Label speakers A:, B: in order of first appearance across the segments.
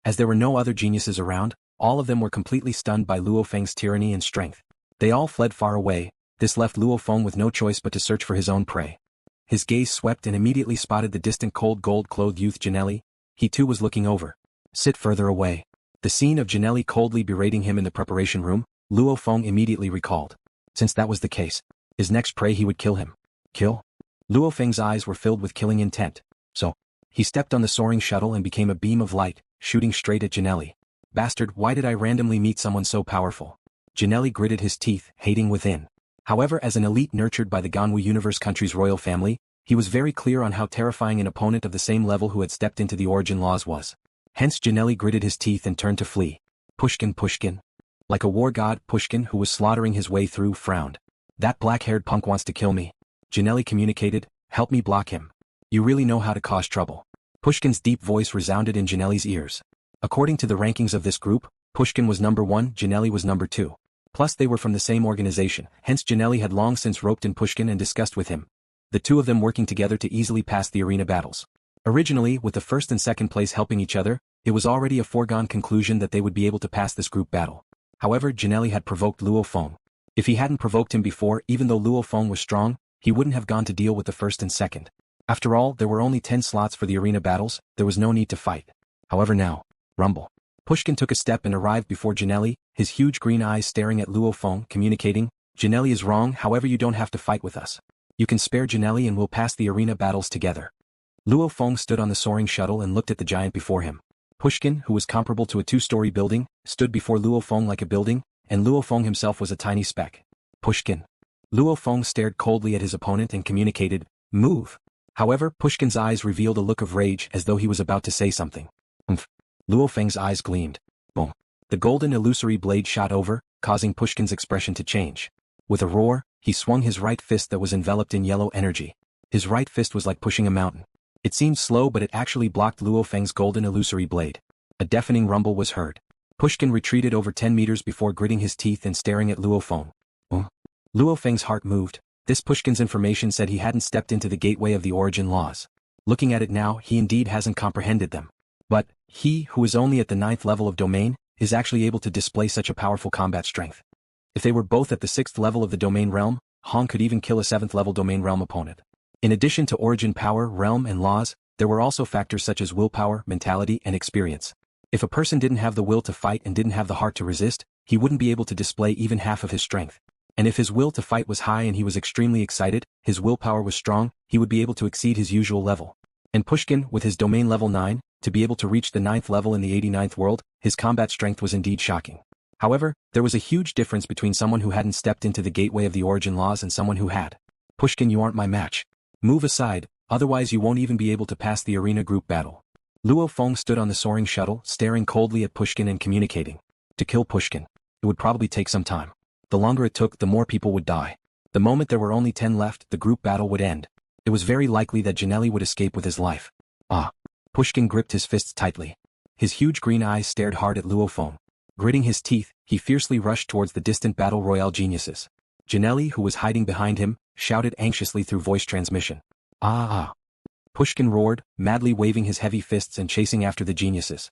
A: As there were no other geniuses around, all of them were completely stunned by Luo Feng's tyranny and strength. They all fled far away. This left Luo Feng with no choice but to search for his own prey. His gaze swept and immediately spotted the distant cold gold-clothed youth Ginelli. He too was looking over. Sit further away. The scene of Ginelli coldly berating him in the preparation room, Luo Feng immediately recalled. Since that was the case, his next prey he would kill him. Kill? Luo Feng's eyes were filled with killing intent. So, he stepped on the soaring shuttle and became a beam of light, shooting straight at Ginelli. Bastard, why did I randomly meet someone so powerful? Ginelli gritted his teeth, hating within. However, as an elite nurtured by the Ganwu Universe country's royal family, he was very clear on how terrifying an opponent of the same level who had stepped into the origin laws was. Hence Ginelli gritted his teeth and turned to flee. Pushkin. Like a war god, Pushkin, who was slaughtering his way through, frowned. That black-haired punk wants to kill me. Ginelli communicated, help me block him. You really know how to cause trouble. Pushkin's deep voice resounded in Ginelli's ears. According to the rankings of this group, Pushkin was number 1, Ginelli was number 2. Plus they were from the same organization, hence Ginelli had long since roped in Pushkin and discussed with him. The two of them working together to easily pass the arena battles. Originally, with the first and second place helping each other, it was already a foregone conclusion that they would be able to pass this group battle. However, Ginelli had provoked Luo Feng. If he hadn't provoked him before, even though Luo Feng was strong, he wouldn't have gone to deal with the first and second. After all, there were only 10 slots for the arena battles, there was no need to fight. However now, rumble. Pushkin took a step and arrived before Ginelli, his huge green eyes staring at Luo Feng, communicating, Ginelli is wrong, however you don't have to fight with us. You can spare Ginelli and we'll pass the arena battles together. Luo Feng stood on the soaring shuttle and looked at the giant before him. Pushkin, who was comparable to a 2-story building, stood before Luo Feng like a building, and Luo Feng himself was a tiny speck. Pushkin. Luo Feng stared coldly at his opponent and communicated, move. However, Pushkin's eyes revealed a look of rage as though he was about to say something. Luo Feng's eyes gleamed. Boom. The golden illusory blade shot over, causing Pushkin's expression to change. With a roar, he swung his right fist that was enveloped in yellow energy. His right fist was like pushing a mountain. It seemed slow but it actually blocked Luo Feng's golden illusory blade. A deafening rumble was heard. Pushkin retreated over 10 meters before gritting his teeth and staring at Luo Feng. Luo Feng's heart moved. This Pushkin's information said he hadn't stepped into the gateway of the origin laws. Looking at it now, he indeed hasn't comprehended them. But, he, who is only at the 9th level of domain, is actually able to display such a powerful combat strength. If they were both at the 6th level of the domain realm, Han could even kill a 7th level domain realm opponent. In addition to origin power, realm and laws, there were also factors such as willpower, mentality, and experience. If a person didn't have the will to fight and didn't have the heart to resist, he wouldn't be able to display even half of his strength. And if his will to fight was high and he was extremely excited, his willpower was strong, he would be able to exceed his usual level. And Pushkin, with his domain level 9, to be able to reach the 9th level in the 89th world, his combat strength was indeed shocking. However, there was a huge difference between someone who hadn't stepped into the gateway of the origin laws and someone who had. Pushkin, you aren't my match. Move aside, otherwise you won't even be able to pass the arena group battle. Luo Feng stood on the soaring shuttle, staring coldly at Pushkin and communicating. To kill Pushkin, it would probably take some time. The longer it took, the more people would die. The moment there were only 10 left, the group battle would end. It was very likely that Ginelli would escape with his life. Pushkin gripped his fists tightly. His huge green eyes stared hard at Luo Feng. Gritting his teeth, he fiercely rushed towards the distant battle royale geniuses. Ginelli, who was hiding behind him, shouted anxiously through voice transmission. Pushkin roared, madly waving his heavy fists and chasing after the geniuses.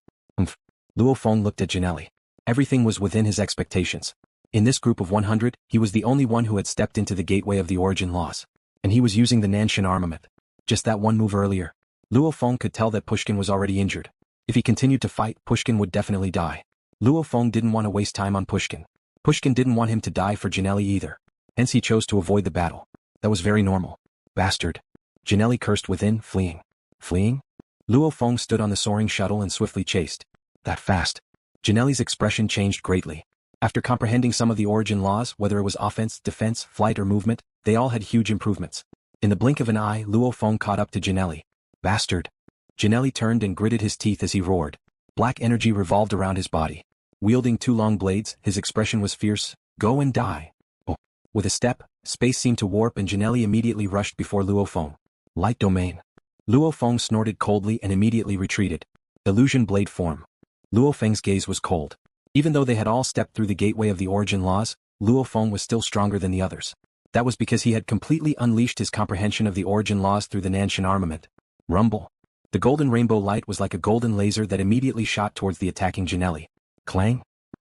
A: Luo Feng looked at Ginelli. Everything was within his expectations. In this group of 100, he was the only one who had stepped into the gateway of the origin laws. And he was using the Nan Shen Armament. Just that one move earlier. Luo Feng could tell that Pushkin was already injured. If he continued to fight, Pushkin would definitely die. Luo Feng didn't want to waste time on Pushkin. Pushkin didn't want him to die for Ginelli either. Hence he chose to avoid the battle. That was very normal. Bastard. Ginelli cursed within, fleeing. Fleeing? Luo Feng stood on the soaring shuttle and swiftly chased. That fast. Ginelli's expression changed greatly. After comprehending some of the origin laws, whether it was offense, defense, flight or movement, they all had huge improvements. In the blink of an eye, Luo Feng caught up to Ginelli. Bastard. Ginelli turned and gritted his teeth as he roared. Black energy revolved around his body. Wielding 2 long blades, his expression was fierce. Go and die. With a step, space seemed to warp and Ginelli immediately rushed before Luo Feng. Light domain. Luo Feng snorted coldly and immediately retreated. Illusion blade form. Luo Feng's gaze was cold. Even though they had all stepped through the gateway of the origin laws, Luo Feng was still stronger than the others. That was because he had completely unleashed his comprehension of the origin laws through the Nan Shen Armament. Rumble. The golden rainbow light was like a golden laser that immediately shot towards the attacking Ginelli. Clang!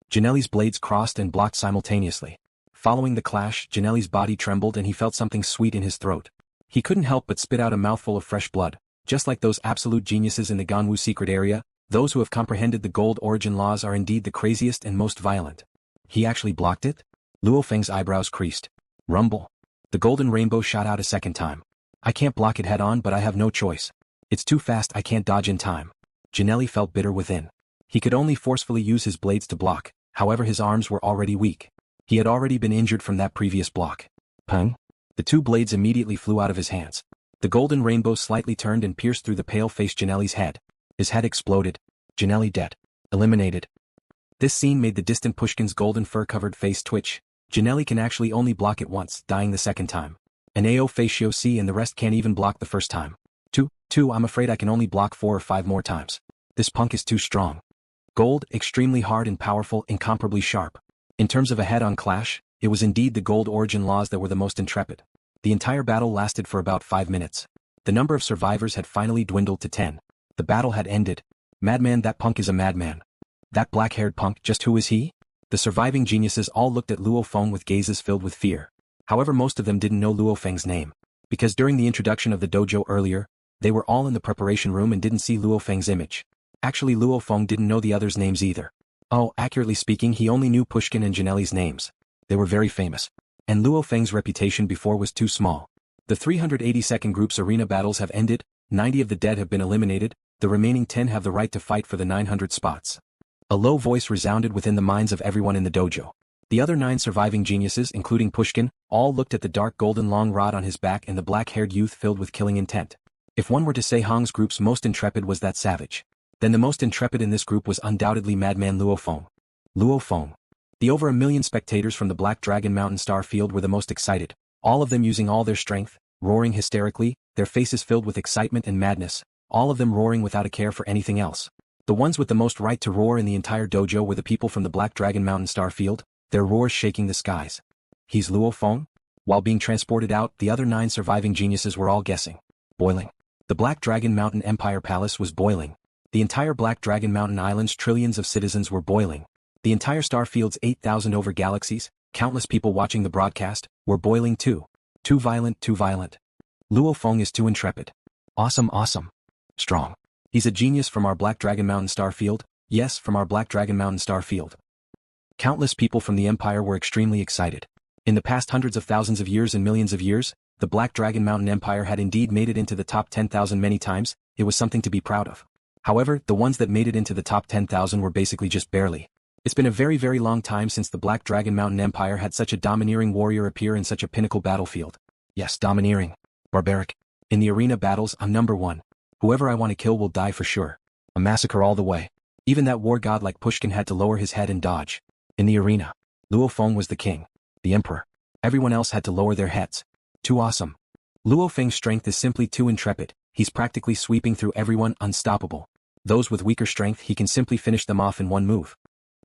A: Ginelli's blades crossed and blocked simultaneously. Following the clash, Ginelli's body trembled and he felt something sweet in his throat. He couldn't help but spit out a mouthful of fresh blood. Just like those absolute geniuses in the Ganwu secret area, those who have comprehended the gold origin laws are indeed the craziest and most violent. He actually blocked it? LuoFeng's eyebrows creased. Rumble. The golden rainbow shot out a second time. I can't block it head-on, but I have no choice. It's too fast, I can't dodge in time. Ginelli felt bitter within. He could only forcefully use his blades to block, however his arms were already weak. He had already been injured from that previous block. Peng? The two blades immediately flew out of his hands. The golden rainbow slightly turned and pierced through the pale-faced Ginelli's head. His head exploded. Ginelli dead. Eliminated. This scene made the distant Pushkin's golden fur-covered face twitch. Ginelli can actually only block it once, dying the second time. An AO Facio C and the rest can't even block the first time. Two, I'm afraid I can only block 4 or 5 more times. This punk is too strong. Gold, extremely hard and powerful, incomparably sharp. In terms of a head-on clash, it was indeed the gold origin laws that were the most intrepid. The entire battle lasted for about 5 minutes. The number of survivors had finally dwindled to 10. The battle had ended. Madman, that punk is a madman. That black-haired punk, just who is he? The surviving geniuses all looked at Luo Feng with gazes filled with fear. However, most of them didn't know Luo Feng's name. Because during the introduction of the dojo earlier, they were all in the preparation room and didn't see Luo Feng's image. Actually, Luo Feng didn't know the others' names either. Oh, accurately speaking, he only knew Pushkin and Ginelli's names. They were very famous. And Luo Feng's reputation before was too small. The 382nd group's arena battles have ended, 90 of the dead have been eliminated, the remaining 10 have the right to fight for the 900 spots. A low voice resounded within the minds of everyone in the dojo. The other 9 surviving geniuses, including Pushkin, all looked at the dark golden long rod on his back and the black-haired youth filled with killing intent. If one were to say Hong's group's most intrepid was that savage, then the most intrepid in this group was undoubtedly Madman Luo Feng. Luo Feng. The over 1 million spectators from the Black Dragon Mountain Star Field were the most excited, all of them using all their strength, roaring hysterically, their faces filled with excitement and madness, all of them roaring without a care for anything else. The ones with the most right to roar in the entire dojo were the people from the Black Dragon Mountain Star Field, their roars shaking the skies. He's Luo Feng? While being transported out, the other 9 surviving geniuses were all guessing. Boiling. The Black Dragon Mountain Empire Palace was boiling. The entire Black Dragon Mountain Island's trillions of citizens were boiling. The entire star field's 8,000 over galaxies, countless people watching the broadcast, were boiling too. Too violent, too violent. Luo Feng is too intrepid. Awesome, awesome. Strong. He's a genius from our Black Dragon Mountain Star Field, yes, from our Black Dragon Mountain Star Field. Countless people from the Empire were extremely excited. In the past hundreds of thousands of years and millions of years, the Black Dragon Mountain Empire had indeed made it into the top 10,000 many times. It was something to be proud of. However, the ones that made it into the top 10,000 were basically just barely. It's been a very, very long time since the Black Dragon Mountain Empire had such a domineering warrior appear in such a pinnacle battlefield. Yes, domineering. Barbaric. In the arena battles, I'm number 1. Whoever I want to kill will die for sure. A massacre all the way. Even that war god like Pushkin had to lower his head and dodge. In the arena, Luo Feng was the king, the emperor. Everyone else had to lower their heads. Too awesome. Luo Feng's strength is simply too intrepid. He's practically sweeping through everyone, unstoppable. Those with weaker strength, he can simply finish them off in one move.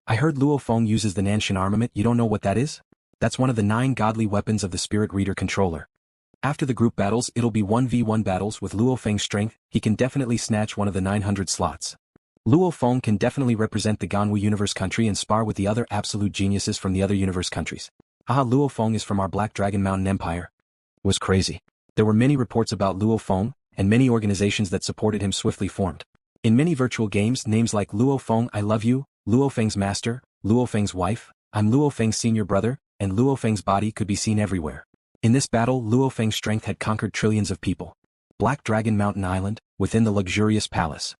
A: I heard Luo Feng uses the Nan Shen Armament. You don't know what that is? That's one of the 9 godly weapons of the Spirit Reader controller. After the group battles, it'll be 1v1 battles with Luo Feng's strength. He can definitely snatch one of the 900 slots. Luo Feng can definitely represent the Ganwu universe country and spar with the other absolute geniuses from the other universe countries. Haha, Luo Feng is from our Black Dragon Mountain Empire. Was crazy. There were many reports about Luo Feng, and many organizations that supported him swiftly formed. In many virtual games, names like Luo Feng I Love You, Luo Feng's Master, Luo Feng's Wife, I'm Luo Feng's Senior Brother, and Luo Feng's body could be seen everywhere. In this battle, Luo Feng's strength had conquered trillions of people. Black Dragon Mountain Island, within the luxurious palace.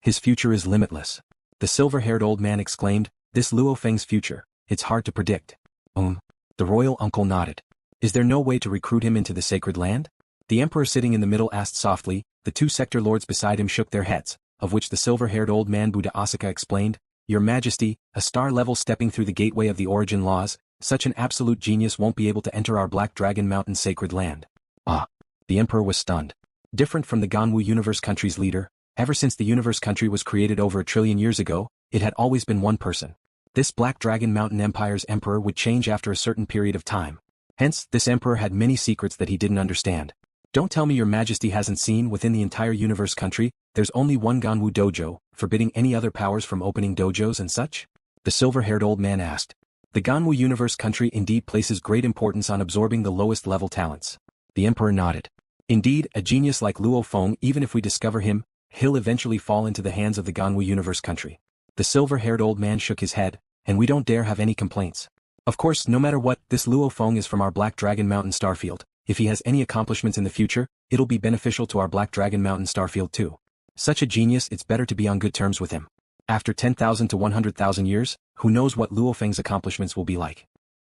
A: His future is limitless. The silver-haired old man exclaimed, this Luo Feng's future, it's hard to predict. The royal uncle nodded. Is there no way to recruit him into the sacred land? The emperor sitting in the middle asked softly. The 2 sector lords beside him shook their heads, of which the silver-haired old man Buddha Asaka explained, Your Majesty, a star level stepping through the gateway of the origin laws, such an absolute genius won't be able to enter our Black Dragon Mountain sacred land. The emperor was stunned. Different from the Ganwu universe country's leader, ever since the universe country was created over 1 trillion years ago, it had always been one person. This Black Dragon Mountain Empire's emperor would change after a certain period of time. Hence, this emperor had many secrets that he didn't understand. Don't tell me your majesty hasn't seen within the entire universe country, there's only one Ganwu dojo, forbidding any other powers from opening dojos and such? The silver-haired old man asked. The Ganwu universe country indeed places great importance on absorbing the lowest level talents. The emperor nodded. Indeed, a genius like Luo Feng, even if we discover him, he'll eventually fall into the hands of the Ganwu universe country. The silver-haired old man shook his head, and we don't dare have any complaints. Of course, no matter what, this Luo Feng is from our Black Dragon Mountain starfield. If he has any accomplishments in the future, it'll be beneficial to our Black Dragon Mountain starfield too. Such a genius, it's better to be on good terms with him. After 10,000 to 100,000 years, who knows what Luo Feng's accomplishments will be like.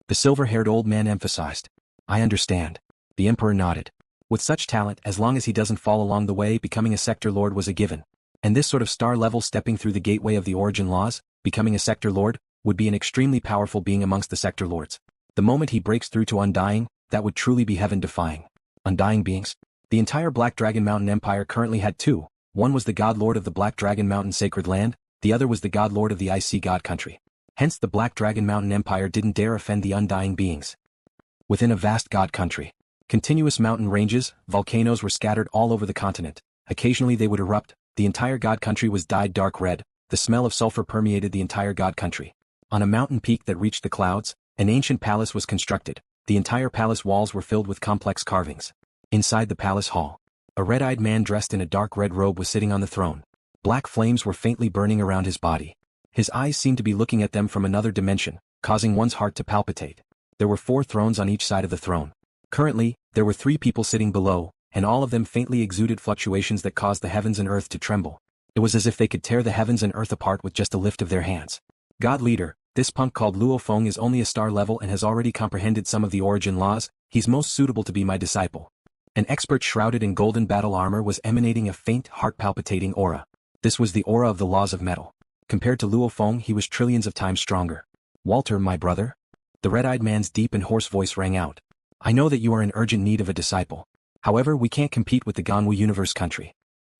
A: The silver-haired old man emphasized. I understand. The emperor nodded. With such talent, as long as he doesn't fall along the way, becoming a sector lord was a given. And this sort of star level stepping through the gateway of the origin laws, becoming a sector lord, would be an extremely powerful being amongst the sector lords. The moment he breaks through to Undying, that would truly be heaven-defying. Undying beings? The entire Black Dragon Mountain Empire currently had two. One was the God Lord of the Black Dragon Mountain Sacred Land, the other was the God Lord of the Icy God Country. Hence the Black Dragon Mountain Empire didn't dare offend the Undying beings. Within a vast God Country, continuous mountain ranges, volcanoes were scattered all over the continent. Occasionally they would erupt, the entire God Country was dyed dark red, the smell of sulfur permeated the entire God Country. On a mountain peak that reached the clouds, an ancient palace was constructed. The entire palace walls were filled with complex carvings. Inside the palace hall, a red-eyed man dressed in a dark red robe was sitting on the throne. Black flames were faintly burning around his body. His eyes seemed to be looking at them from another dimension, causing one's heart to palpitate. There were 4 thrones on each side of the throne. Currently, there were 3 people sitting below, and all of them faintly exuded fluctuations that caused the heavens and earth to tremble. It was as if they could tear the heavens and earth apart with just a lift of their hands. God leader, this punk called Luo Feng is only a star level and has already comprehended some of the origin laws, he's most suitable to be my disciple. An expert shrouded in golden battle armor was emanating a faint, heart-palpitating aura. This was the aura of the laws of metal. Compared to Luo Feng, he was trillions of times stronger. Walter, my brother? The red-eyed man's deep and hoarse voice rang out. I know that you are in urgent need of a disciple. However, we can't compete with the Ganwu universe country.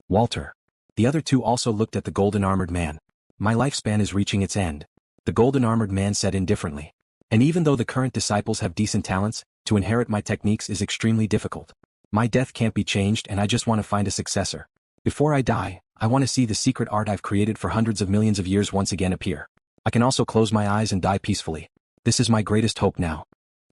A: Walter. The other 2 also looked at the golden-armored man. My lifespan is reaching its end. The golden-armored man said indifferently. And even though the current disciples have decent talents, to inherit my techniques is extremely difficult. My death can't be changed and I just want to find a successor. Before I die, I want to see the secret art I've created for hundreds of millions of years once again appear. I can also close my eyes and die peacefully. This is my greatest hope now.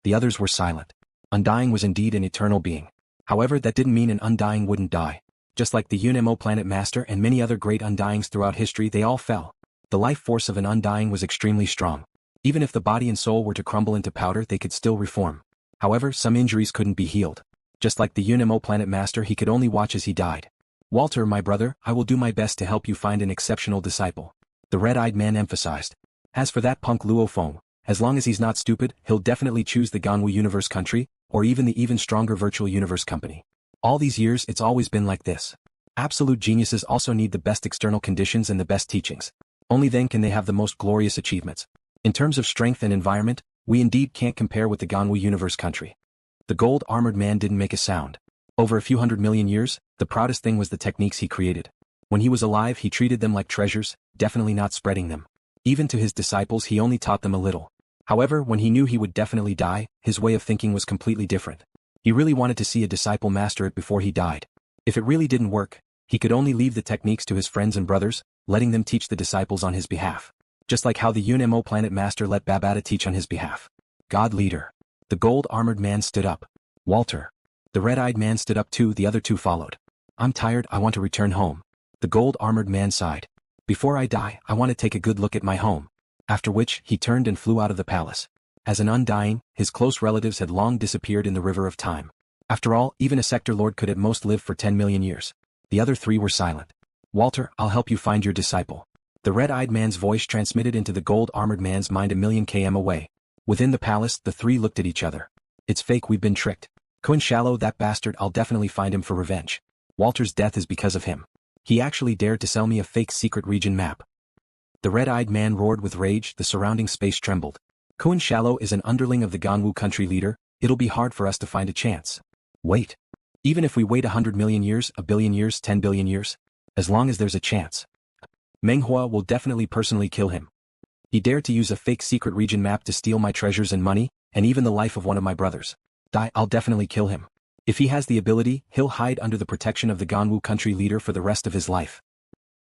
A: The others were silent. Undying was indeed an eternal being. However, that didn't mean an Undying wouldn't die. Just like the UNMO Planet Master and many other great Undyings throughout history, they all fell. The life force of an Undying was extremely strong. Even if the body and soul were to crumble into powder, they could still reform. However, some injuries couldn't be healed. Just like the UNMO Planet Master, he could only watch as he died. Walter, my brother, I will do my best to help you find an exceptional disciple. The red-eyed man emphasized. As for that punk Luo Feng, as long as he's not stupid, he'll definitely choose the Ganwu Universe country, or even the even stronger Virtual Universe company. All these years, it's always been like this. Absolute geniuses also need the best external conditions and the best teachings. Only then can they have the most glorious achievements. In terms of strength and environment, we indeed can't compare with the Ganwu Universe country. The gold-armored man didn't make a sound. Over a few 100 million years, the proudest thing was the techniques he created. When he was alive, he treated them like treasures, definitely not spreading them. Even to his disciples, he only taught them a little. However, when he knew he would definitely die, his way of thinking was completely different. He really wanted to see a disciple master it before he died. If it really didn't work, he could only leave the techniques to his friends and brothers, letting them teach the disciples on his behalf. Just like how the UNMO Planet Master let Babata teach on his behalf. God leader. The gold-armored man stood up. Walter. The red-eyed man stood up too, the other 2 followed. I'm tired, I want to return home. The gold-armored man sighed. Before I die, I want to take a good look at my home. After which, he turned and flew out of the palace. As an Undying, his close relatives had long disappeared in the river of time. After all, even a sector lord could at most live for 10 million years. The other 3 were silent. Walter, I'll help you find your disciple. The red-eyed man's voice transmitted into the gold-armored man's mind a million km away. Within the palace, the 3 looked at each other. It's fake, we've been tricked. Kun Shallow, that bastard, I'll definitely find him for revenge. Walter's death is because of him. He actually dared to sell me a fake secret region map. The red-eyed man roared with rage, the surrounding space trembled. Kun Shallow is an underling of the Ganwu country leader, it'll be hard for us to find a chance. Wait. Even if we wait 100 million years, a billion years, 10 billion years? As long as there's a chance. Menghua will definitely personally kill him. He dared to use a fake secret region map to steal my treasures and money, and even the life of one of my brothers. I'll definitely kill him. If he has the ability, he'll hide under the protection of the Ganwu country leader for the rest of his life.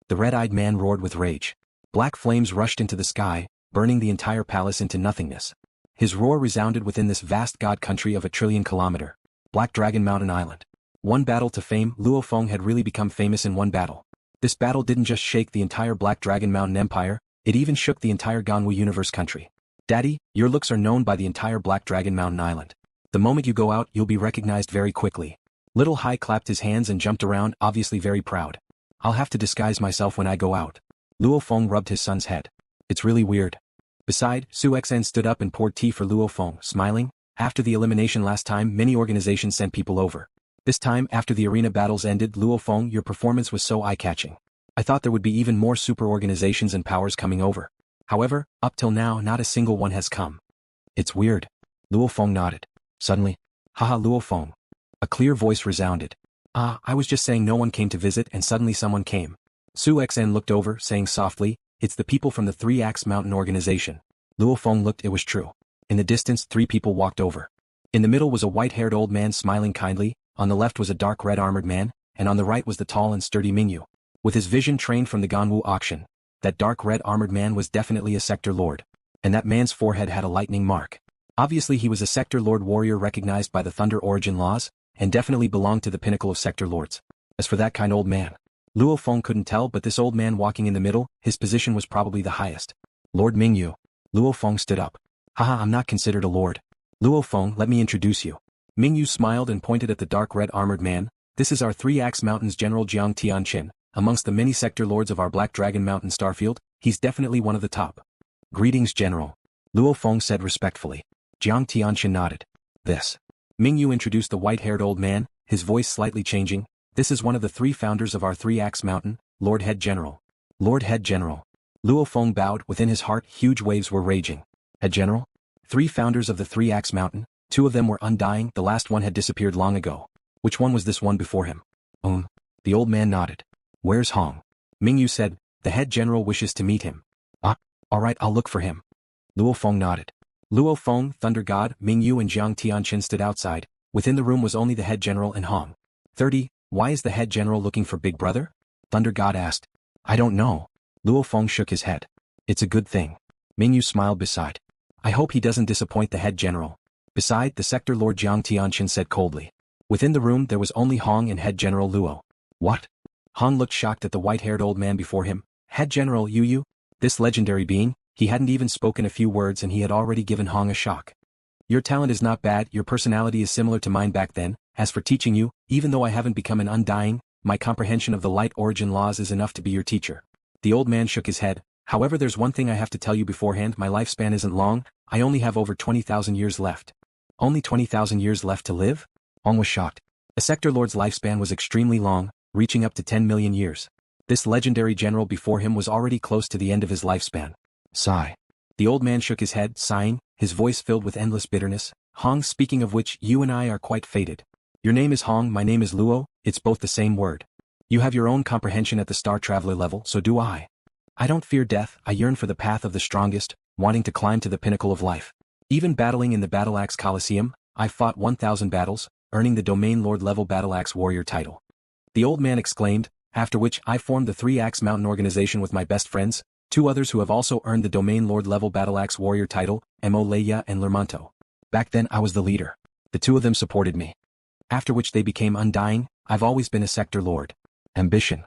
A: The red-eyed man roared with rage. Black flames rushed into the sky, burning the entire palace into nothingness. His roar resounded within this vast god country of 1,000,000,000,000 kilometer. Black Dragon Mountain Island. One battle to fame. Luo Feng had really become famous in one battle. This battle didn't just shake the entire Black Dragon Mountain Empire, it even shook the entire Ganwu universe country. Daddy, your looks are known by the entire Black Dragon Mountain Island. The moment you go out, you'll be recognized very quickly. Little Hai clapped his hands and jumped around, obviously very proud. I'll have to disguise myself when I go out. Luo Feng rubbed his son's head. It's really weird. Beside, Su Xen stood up and poured tea for Luo Feng, smiling. After the elimination last time, many organizations sent people over. This time, after the arena battles ended, Luo Feng, your performance was so eye-catching. I thought there would be even more super organizations and powers coming over. However, up till now not a single one has come. It's weird. Luo Feng nodded. Suddenly, haha Luo Feng. A clear voice resounded. I was just saying no one came to visit and suddenly someone came. Su Xen looked over, saying softly, it's the people from the 3 Axe Mountain organization. Luo Feng looked, it was true. In the distance 3 people walked over. In the middle was a white-haired old man smiling kindly, on the left was a dark red armored man, and on the right was the tall and sturdy Mingyu. With his vision trained from the Ganwu auction, that dark red armored man was definitely a sector lord. And that man's forehead had a lightning mark. Obviously he was a sector lord warrior recognized by the Thunder Origin laws, and definitely belonged to the pinnacle of sector lords. As for that kind old man, Luo Feng couldn't tell, but this old man walking in the middle, his position was probably the highest. Lord Mingyu. Luo Feng stood up. Haha, I'm not considered a lord. Luo Feng, let me introduce you. Mingyu smiled and pointed at the dark red armored man. This is our 3 Axe Mountains General Jiang Tianqin. Amongst the many sector lords of our Black Dragon Mountain Starfield, he's definitely one of the top. Greetings, General. Luo Feng said respectfully. Jiang Tianqin nodded. This. Mingyu introduced the white-haired old man, his voice slightly changing. This is one of the 3 founders of our 3 Axe Mountain, Lord Head General. Lord Head General. Luo Feng bowed. Within his heart huge waves were raging. Head General? 3 founders of the 3 Axe Mountain, 2 of them were Undying, the last one had disappeared long ago. Which one was this one before him? The old man nodded. Where's Hong? Mingyu said, the head general wishes to meet him. Alright, I'll look for him. Luo Feng nodded. Luo Feng, Thunder God, Mingyu and Jiang Tianqin stood outside. Within the room was only the head general and Hong. 30, why is the head general looking for Big Brother? Thunder God asked. I don't know. Luo Feng shook his head. It's a good thing. Mingyu smiled beside. I hope he doesn't disappoint the head general. Beside, the sector lord Jiang Tianqin said coldly. Within the room there was only Hong and head general Luo. What? Hong looked shocked at the white-haired old man before him. Head General Yu? This legendary being, he hadn't even spoken a few words and he had already given Hong a shock. Your talent is not bad, your personality is similar to mine back then. As for teaching you, even though I haven't become an Undying, my comprehension of the light origin laws is enough to be your teacher. The old man shook his head. However, there's one thing I have to tell you beforehand, my lifespan isn't long, I only have over 20,000 years left. Only 20,000 years left to live? Hong was shocked. A sector lord's lifespan was extremely long, reaching up to 10 million years. This legendary general before him was already close to the end of his lifespan. Sigh. The old man shook his head, sighing, his voice filled with endless bitterness. Hong, speaking of which, you and I are quite fated. Your name is Hong, my name is Luo, it's both the same word. You have your own comprehension at the Star Traveler level, so do I. I don't fear death, I yearn for the path of the strongest, wanting to climb to the pinnacle of life. Even battling in the Battle Axe Coliseum, I fought 1,000 battles, earning the Domain Lord level Battle Axe Warrior title. The old man exclaimed, after which I formed the 3 Axe Mountain organization with my best friends, 2 others who have also earned the Domain Lord level Battle Axe Warrior title, Mo Leia and Lermonto. Back then I was the leader. The 2 of them supported me. After which they became Undying, I've always been a sector lord. Ambition.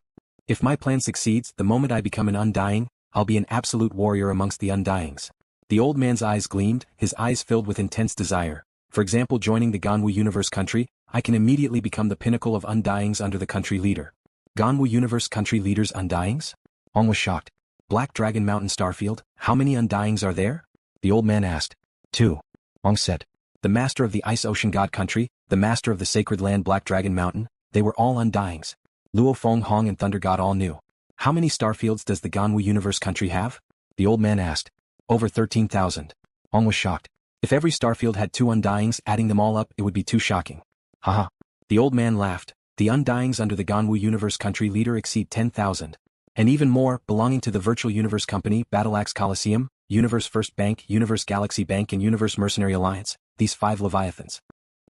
A: If my plan succeeds, the moment I become an Undying, I'll be an absolute warrior amongst the Undyings. The old man's eyes gleamed, his eyes filled with intense desire. For example, joining the Ganwu Universe country, I can immediately become the pinnacle of Undyings under the country leader. Ganwu Universe country leaders Undyings? Hong was shocked. Black Dragon Mountain Starfield, how many Undyings are there? The old man asked. 2. Hong said. The master of the Ice Ocean God country, the master of the sacred land Black Dragon Mountain, they were all Undyings. Luo Feng, Hong and Thunder God all knew. How many Starfields does the Ganwu Universe country have? The old man asked. Over 13,000. Hong was shocked. If every Starfield had 2 Undyings, adding them all up, it would be too shocking. Haha. The old man laughed. The Undyings under the Ganwu Universe country leader exceed 10,000. And even more, belonging to the Virtual Universe Company, Battle Axe Coliseum, Universe First Bank, Universe Galaxy Bank and Universe Mercenary Alliance, these 5 Leviathans.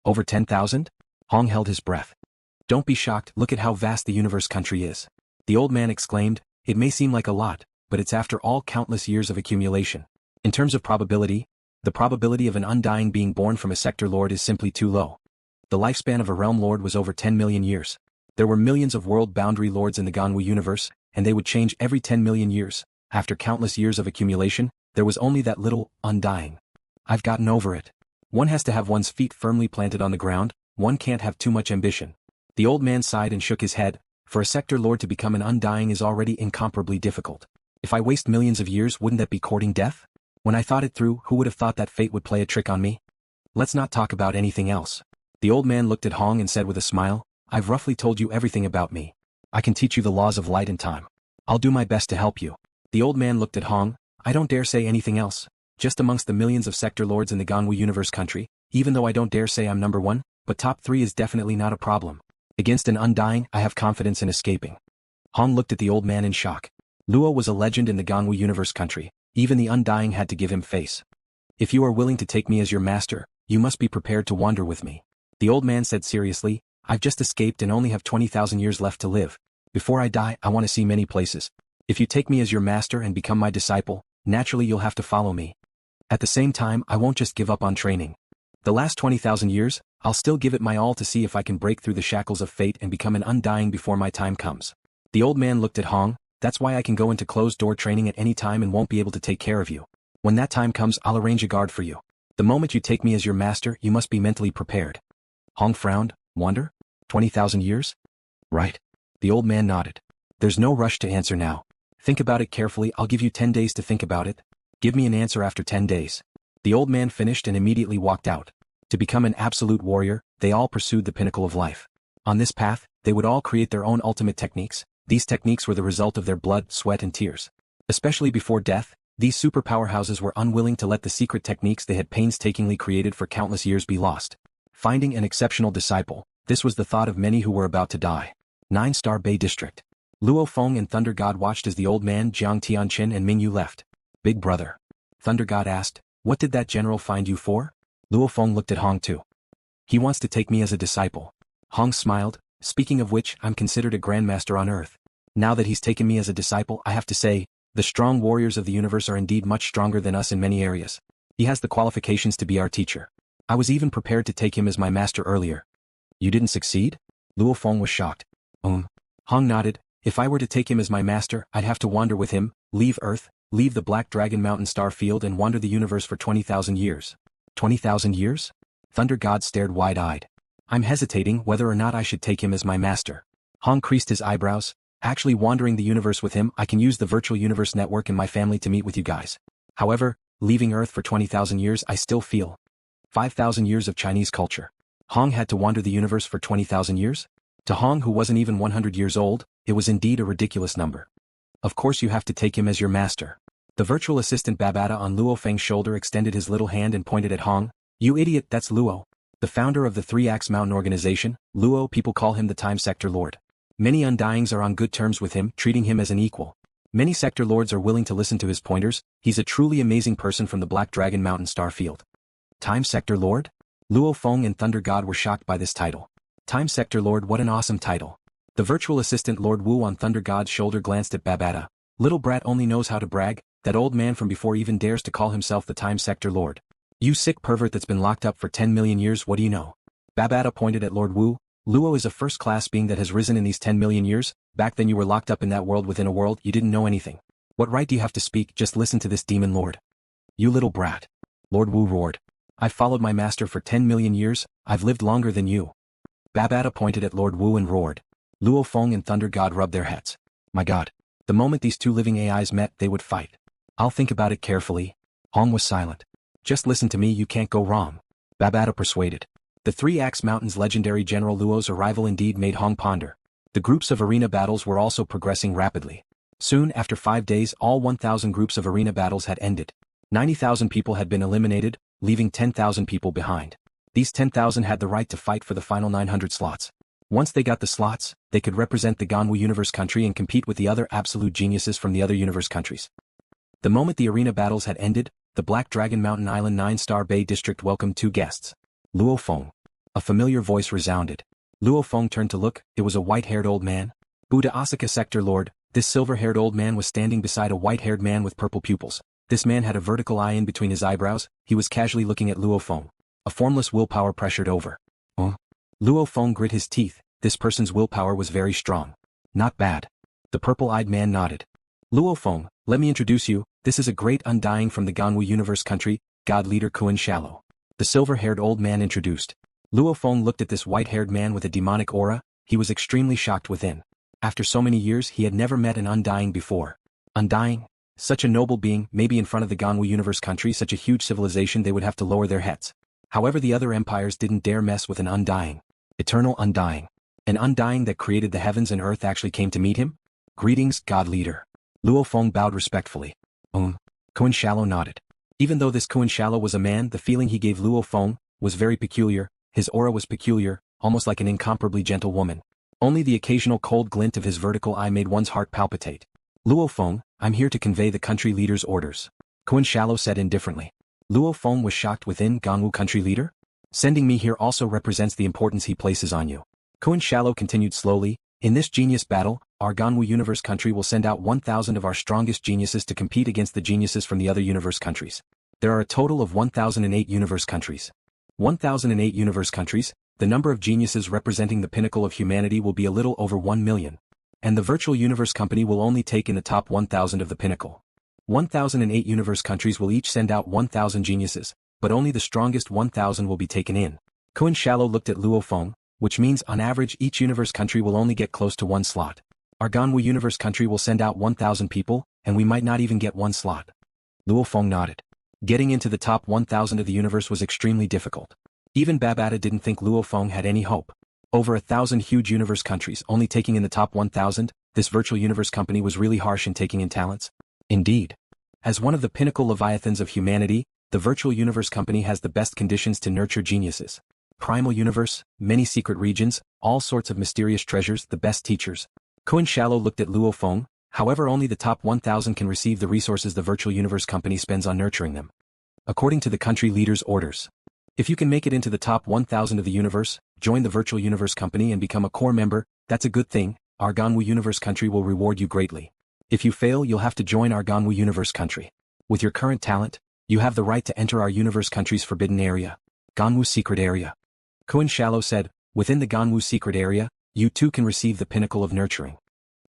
A: Over 10,000? Hong held his breath. Don't be shocked, look at how vast the universe country is. The old man exclaimed, it may seem like a lot, but it's after all countless years of accumulation. In terms of probability, the probability of an Undying being born from a sector lord is simply too low. The lifespan of a realm lord was over 10 million years. There were millions of world boundary lords in the Ganwu universe, and they would change every 10 million years. After countless years of accumulation, there was only that little Undying. I've gotten over it. One has to have one's feet firmly planted on the ground, one can't have too much ambition. The old man sighed and shook his head. For a sector lord to become an Undying is already incomparably difficult. If I waste millions of years, wouldn't that be courting death? When I thought it through, who would have thought that fate would play a trick on me? Let's not talk about anything else. The old man looked at Hong and said with a smile, I've roughly told you everything about me. I can teach you the laws of light and time. I'll do my best to help you. The old man looked at Hong, I don't dare say anything else. Just amongst the millions of sector lords in the Ganwu universe country, even though I don't dare say I'm number one, but top 3 is definitely not a problem. Against an Undying, I have confidence in escaping. Hong looked at the old man in shock. Luo was a legend in the Ganwu universe country, even the Undying had to give him face. If you are willing to take me as your master, you must be prepared to wander with me. The old man said seriously, I've just escaped and only have 20,000 years left to live. Before I die, I want to see many places. If you take me as your master and become my disciple, naturally you'll have to follow me. At the same time, I won't just give up on training. The last 20,000 years, I'll still give it my all to see if I can break through the shackles of fate and become an Undying before my time comes. The old man looked at Hong, that's why I can go into closed-door training at any time and won't be able to take care of you. When that time comes, I'll arrange a guard for you. The moment you take me as your master, you must be mentally prepared. Hong frowned, wander? 20,000 years? Right. The old man nodded. There's no rush to answer now. Think about it carefully, I'll give you 10 days to think about it. Give me an answer after 10 days. The old man finished and immediately walked out. To become an absolute warrior, they all pursued the pinnacle of life. On this path, they would all create their own ultimate techniques. These techniques were the result of their blood, sweat and tears. Especially before death, these super powerhouses were unwilling to let the secret techniques they had painstakingly created for countless years be lost. Finding an exceptional disciple, this was the thought of many who were about to die. 9-Star Bay District. Luo Feng and Thunder God watched as the old man Jiang Tianqin and Mingyu left. Big brother. Thunder God asked, what did that general find you for? Luo Feng looked at Hong too. He wants to take me as a disciple. Hong smiled, speaking of which, I'm considered a grandmaster on Earth. Now that he's taken me as a disciple, I have to say, the strong warriors of the universe are indeed much stronger than us in many areas. He has the qualifications to be our teacher. I was even prepared to take him as my master earlier. You didn't succeed? Luo Feng was shocked. Hong nodded, if I were to take him as my master, I'd have to wander with him, leave Earth, leave the Black Dragon Mountain star field and wander the universe for 20,000 years. 20,000 years? Thunder God stared wide-eyed. I'm hesitating whether or not I should take him as my master. Hong creased his eyebrows. Actually wandering the universe with him, I can use the virtual universe network in my family to meet with you guys. However, leaving Earth for 20,000 years I still feel. 5,000 years of Chinese culture. Hong had to wander the universe for 20,000 years? To Hong, who wasn't even 100 years old, it was indeed a ridiculous number. Of course you have to take him as your master. The virtual assistant Babata on Luo Feng's shoulder extended his little hand and pointed at Hong. You idiot, that's Luo. The founder of the 3-Axe Mountain organization, Luo, people call him the Time Sector Lord. Many Undyings are on good terms with him, treating him as an equal. Many sector lords are willing to listen to his pointers. He's a truly amazing person from the Black Dragon Mountain star field. Time Sector Lord? Luo Feng and Thunder God were shocked by this title. Time Sector Lord, what an awesome title. The virtual assistant Lord Wu on Thunder God's shoulder glanced at Babata. Little brat only knows how to brag, that old man from before even dares to call himself the Time Sector Lord. You sick pervert that's been locked up for 10 million years, what do you know? Babata pointed at Lord Wu. Luo is a first-class being that has risen in these 10 million years. Back then you were locked up in that world within a world, you didn't know anything. What right do you have to speak? Just listen to this demon lord. You little brat. Lord Wu roared. I've followed my master for 10 million years, I've lived longer than you. Babata pointed at Lord Wu and roared. Luo Feng and Thunder God rubbed their heads. My god. The moment these two living AIs met, they would fight. I'll think about it carefully. Hong was silent. Just listen to me, you can't go wrong. Babata persuaded. The 3-Axe Mountain's legendary General Luo's arrival indeed made Hong ponder. The groups of arena battles were also progressing rapidly. Soon after 5 days, all 1,000 groups of arena battles had ended. 90,000 people had been eliminated, leaving 10,000 people behind. These 10,000 had the right to fight for the final 900 slots. Once they got the slots, they could represent the Ganwu universe country and compete with the other absolute geniuses from the other universe countries. The moment the arena battles had ended, the Black Dragon Mountain Island 9-Star Bay District welcomed 2 guests. Luo Feng. A familiar voice resounded. Luo Feng turned to look. It was a white-haired old man. Buddha Asaka Sector Lord, this silver-haired old man was standing beside a white-haired man with purple pupils. This man had a vertical eye in between his eyebrows. He was casually looking at Luo Feng. A formless willpower pressured over. Luo Feng grit his teeth. This person's willpower was very strong. Not bad. The purple-eyed man nodded. Luo Feng, let me introduce you. This is a great Undying from the Ganwu Universe country, God Leader Kuan Shallow. The silver-haired old man introduced. Luo Feng looked at this white-haired man with a demonic aura. He was extremely shocked within. After so many years he had never met an Undying before. Undying? Such a noble being, maybe in front of the Ganwu Universe country, such a huge civilization, they would have to lower their heads. However, the other empires didn't dare mess with an Undying. Eternal Undying. An Undying that created the heavens and earth actually came to meet him? Greetings, God Leader. Luo Feng bowed respectfully. Kuan Shallow nodded. Even though this Kuan Shallow was a man, the feeling he gave Luo Feng was very peculiar. His aura was peculiar, almost like an incomparably gentle woman. Only the occasional cold glint of his vertical eye made one's heart palpitate. Luo Feng, I'm here to convey the country leader's orders. Kuan Shallow said indifferently. Luo Feng was shocked within. Ganwu country leader? Sending me here also represents the importance he places on you. Kuan Shallow continued slowly. In this genius battle, our Ganwu Universe country will send out 1,000 of our strongest geniuses to compete against the geniuses from the other universe countries. There are a total of 1,008 universe countries. 1,008 universe countries, the number of geniuses representing the pinnacle of humanity will be a little over 1 million. And the virtual universe company will only take in the top 1,000 of the pinnacle. 1,008 universe countries will each send out 1,000 geniuses, but only the strongest 1,000 will be taken in. Kuan Shallow looked at Luo Feng, which means on average each universe country will only get close to one slot. Our Ganwu universe country will send out 1,000 people, and we might not even get one slot. Luo Feng nodded. Getting into the top 1,000 of the universe was extremely difficult. Even Babata didn't think Luo Feng had any hope. Over 1,000 huge universe countries only taking in the top 1,000, this virtual universe company was really harsh in taking in talents. Indeed. As one of the pinnacle leviathans of humanity, the virtual universe company has the best conditions to nurture geniuses. Primal universe, many secret regions, all sorts of mysterious treasures, the best teachers. Kuan Shallow looked at Luo Feng, however only the top 1,000 can receive the resources the virtual universe company spends on nurturing them. According to the country leader's orders. If you can make it into the top 1,000 of the universe, join the virtual universe company and become a core member, that's a good thing, our Ganwu universe country will reward you greatly. If you fail, you'll have to join our Ganwu universe country. With your current talent, you have the right to enter our universe country's forbidden area. Ganwu secret area. Kuan Shallow said, within the Ganwu secret area, you too can receive the pinnacle of nurturing.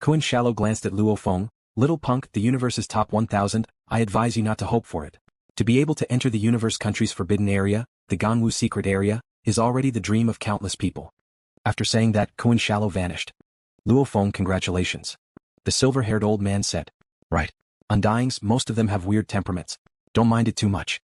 A: Kuan Shallow glanced at Luo Feng. Little punk, the universe's top 1,000, I advise you not to hope for it. To be able to enter the universe country's forbidden area, the Ganwu secret area, is already the dream of countless people. After saying that, Kuan Shallow vanished. Luo Feng, congratulations. The silver-haired old man said. Right. Undyings, most of them have weird temperaments. Don't mind it too much.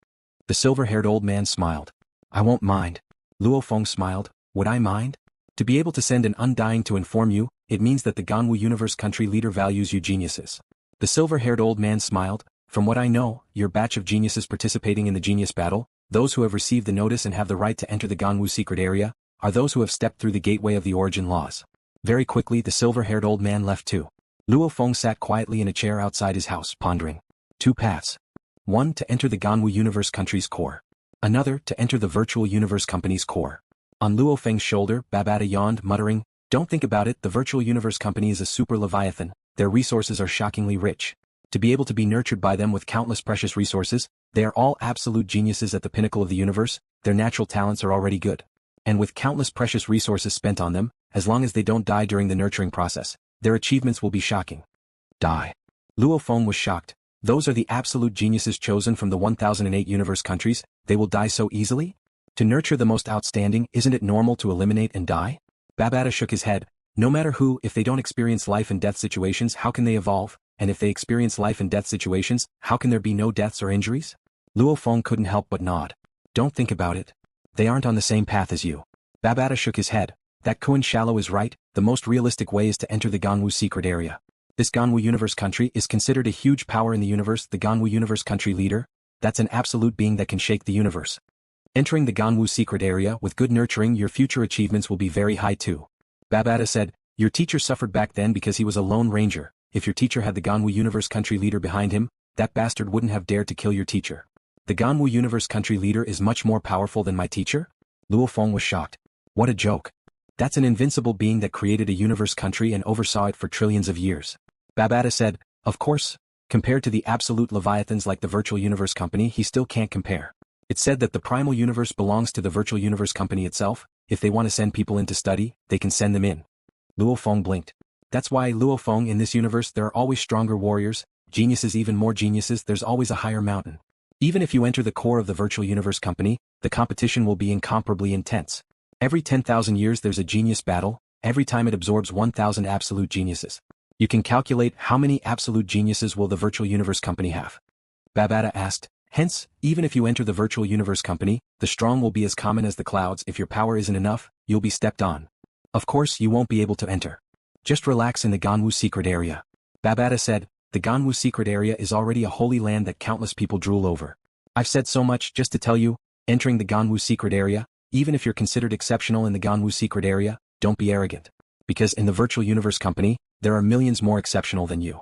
A: The silver-haired old man smiled. I won't mind. Luo Feng smiled. Would I mind? To be able to send an Undying to inform you, it means that the Ganwu universe country leader values you geniuses. The silver-haired old man smiled. From what I know, your batch of geniuses participating in the genius battle, those who have received the notice and have the right to enter the Ganwu secret area, are those who have stepped through the gateway of the origin laws. Very quickly the silver-haired old man left too. Luo Feng sat quietly in a chair outside his house, pondering. Two paths. One, to enter the Ganwu universe country's core. Another, to enter the virtual universe company's core. On Luo Feng's shoulder, Babata yawned, muttering, don't think about it, the virtual universe company is a super leviathan, their resources are shockingly rich. To be able to be nurtured by them with countless precious resources, they are all absolute geniuses at the pinnacle of the universe, their natural talents are already good. And with countless precious resources spent on them, as long as they don't die during the nurturing process, their achievements will be shocking. Die. Luo Feng was shocked. Those are the absolute geniuses chosen from the 1,008 universe countries, they will die so easily? To nurture the most outstanding, isn't it normal to eliminate and die? Babata shook his head. No matter who, if they don't experience life and death situations, how can they evolve? And if they experience life and death situations, how can there be no deaths or injuries? Luo Feng couldn't help but nod. Don't think about it. They aren't on the same path as you. Babata shook his head. That Kuan Shallow is right, the most realistic way is to enter the Ganwu secret area. This Ganwu universe country is considered a huge power in the universe, the Ganwu universe country leader, that's an absolute being that can shake the universe. Entering the Ganwu secret area with good nurturing, your future achievements will be very high too. Babata said, your teacher suffered back then because he was a lone ranger. If your teacher had the Ganwu universe country leader behind him, that bastard wouldn't have dared to kill your teacher. The Ganwu universe country leader is much more powerful than my teacher? Luo Feng was shocked. What a joke. That's an invincible being that created a universe country and oversaw it for trillions of years. Babata said, of course, compared to the absolute leviathans like the Virtual Universe Company he still can't compare. It's said that the primal universe belongs to the Virtual Universe Company itself. If they want to send people in to study, they can send them in. LuoFeng blinked. That's why LuoFeng in this universe there are always stronger warriors, geniuses, even more geniuses. There's always a higher mountain. Even if you enter the core of the Virtual Universe Company, the competition will be incomparably intense. Every 10,000 years there's a genius battle, every time it absorbs 1,000 absolute geniuses. You can calculate how many absolute geniuses will the Virtual Universe Company have? Babata asked. Hence, even if you enter the Virtual Universe Company, the strong will be as common as the clouds. If your power isn't enough, you'll be stepped on. Of course you won't be able to enter. Just relax in the Ganwu secret area. Babata said, the Ganwu secret area is already a holy land that countless people drool over. I've said so much just to tell you, entering the Ganwu secret area, even if you're considered exceptional in the Ganwu secret area, don't be arrogant. Because in the Virtual Universe Company, there are millions more exceptional than you.